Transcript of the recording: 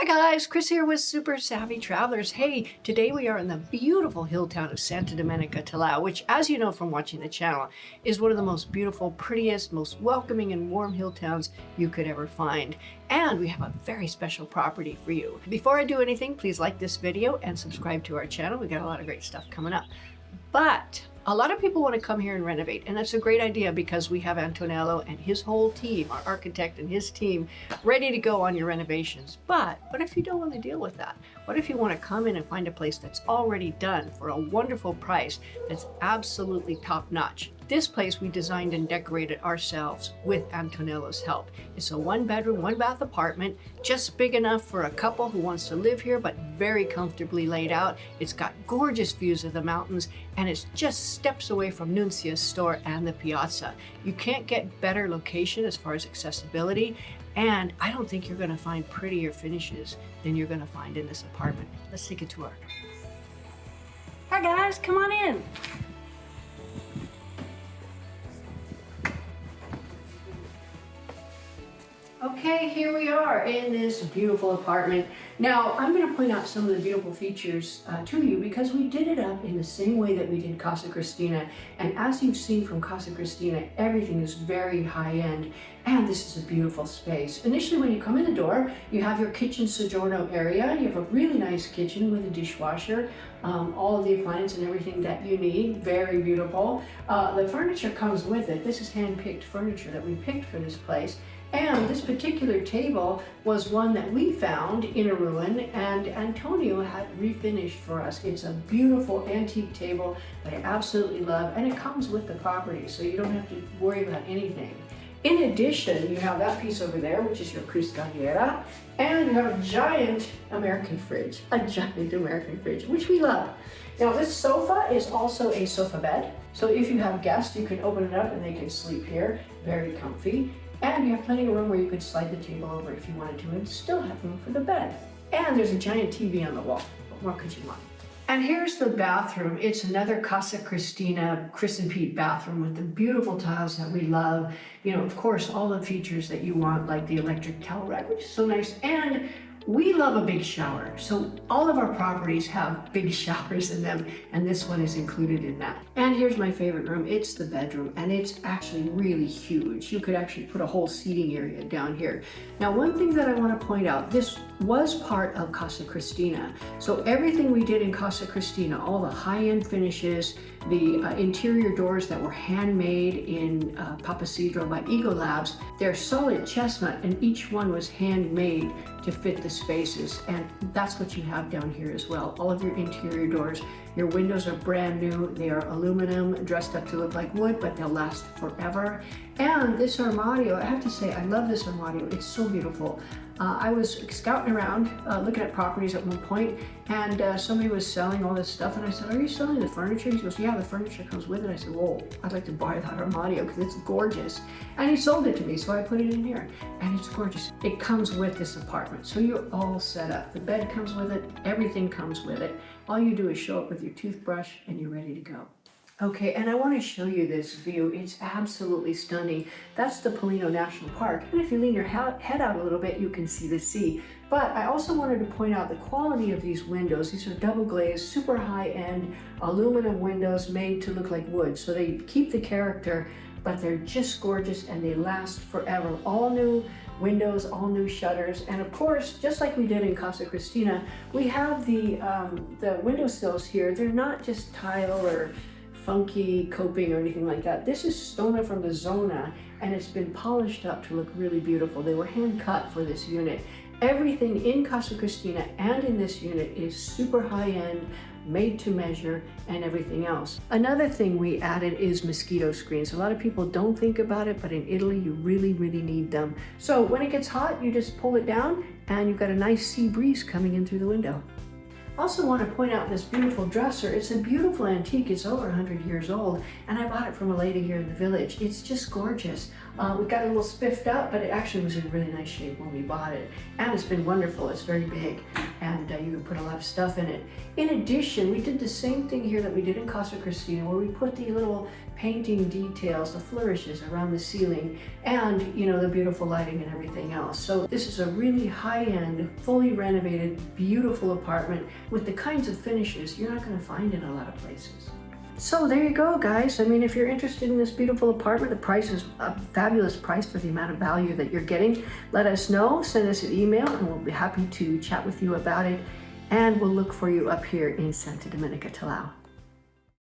guys, Chris here with Super Savvy Travelers. Hey, today we are in the beautiful hill town of Santa Domenica Talao, which, as you know from watching the channel, is one of the most beautiful, prettiest, most welcoming and warm hill towns you could ever find. And we have a very special property for you. Before I do anything, please like this video and subscribe to our channel. We got a lot of great stuff coming up. But a lot of people want to come here and renovate, and that's a great idea because we have Antonello and his whole team, our architect and his team, ready to go on your renovations. But what if you don't want to deal with that? What if you want to come in and find a place that's already done for a wonderful price that's absolutely top-notch? This place we designed and decorated ourselves with Antonello's help. It's a 1-bedroom, 1-bath apartment, just big enough for a couple who wants to live here, but very comfortably laid out. It's got gorgeous views of the mountains, and it's just steps away from Nuncia's store and the piazza. You can't get better location as far as accessibility, and I don't think you're gonna find prettier finishes than you're gonna find in this apartment. Let's take a tour. Hi guys, come on in. Okay, here we are in this beautiful apartment. Now, I'm going to point out some of the beautiful features to you because we did it up in the same way that we did Casa Cristina. And as you've seen from Casa Cristina, everything is very high-end, and this is a beautiful space. Initially, when you come in the door, you have your kitchen soggiorno area. You have a really nice kitchen with a dishwasher, all of the appliances and everything that you need. Very beautiful. The furniture comes with it. This is hand-picked furniture that we picked for this place. And this particular table was one that we found in a ruin, and Antonio had refinished for us. It's a beautiful antique table that I absolutely love, and it comes with the property, so you don't have to worry about anything. In addition, you have that piece over there, which is your cristaliera, and you have a giant American fridge, which we love. Now, this sofa is also a sofa bed, so if you have guests, you can open it up and they can sleep here. Very comfy. And you have plenty of room where you could slide the table over if you wanted to and still have room for the bed. And there's a giant TV on the wall. What more could you want? And here's the bathroom. It's another Casa Cristina Chris and Pete bathroom with the beautiful tiles that we love. You know, of course, all the features that you want, like the electric towel rack, which is so nice. And we love a big shower, so all of our properties have big showers in them, and this one is included in that. And here's my favorite room. It's the bedroom, and it's actually really huge. You could actually put a whole seating area down here. Now, one thing that I want to point out, this was part of Casa Cristina. So everything we did in Casa Cristina, all the high-end finishes, the interior doors that were handmade in Papasidro by Ego Labs, they're solid chestnut, and each one was handmade to fit the spaces, and that's what you have down here as well. All of your interior doors, your windows are brand new. They are aluminum, dressed up to look like wood, but they'll last forever. And this armario, I have to say, I love this armario. It's so beautiful. I was scouting around, looking at properties at one point, and somebody was selling all this stuff, and I said, "Are you selling the furniture?" He goes, "Yeah, the furniture comes with it." I said, "Whoa, I'd like to buy that armario because it's gorgeous." And he sold it to me, so I put it in here, and it's gorgeous. It comes with this apartment, so you're all set up. The bed comes with it, everything comes with it. All you do is show up with your toothbrush, and you're ready to go. Okay, and I want to show you this view. It's absolutely stunning. That's the Polino National Park, and if you lean your head out a little bit, you can see the sea. But I also wanted to point out the quality of these windows. These are double glazed, super high-end aluminum windows made to look like wood. So they keep the character, but they're just gorgeous and they last forever. All new windows, all new shutters, and of course, just like we did in Casa Cristina, we have the windowsills here. They're not just tile or funky coping or anything like that. This is stona from the zona, and it's been polished up to look really beautiful. They were hand cut for this unit. Everything in Casa Cristina and in this unit is super high-end, made to measure, and everything else. Another thing we added is mosquito screens. A lot of people don't think about it, but in Italy, you really, really need them. So when it gets hot, you just pull it down, and you've got a nice sea breeze coming in through the window. Also want to point out this beautiful dresser. It's a beautiful antique. It's over 100 years old, and I bought it from a lady here in the village. It's just gorgeous. We got a little spiffed up, but it actually was in really nice shape when we bought it, and it's been wonderful. It's very big. and you can put a lot of stuff in it. In addition, we did the same thing here that we did in Casa Cristina, where we put the little painting details, the flourishes around the ceiling, and the beautiful lighting and everything else. So this is a really high-end, fully renovated, beautiful apartment with the kinds of finishes you're not going to find in a lot of places. So there you go, guys. I mean, if you're interested in this beautiful apartment, the price is a fabulous price for the amount of value that you're getting. Let us know, send us an email, and we'll be happy to chat with you about it. And we'll look for you up here in Santa Domenica Talao.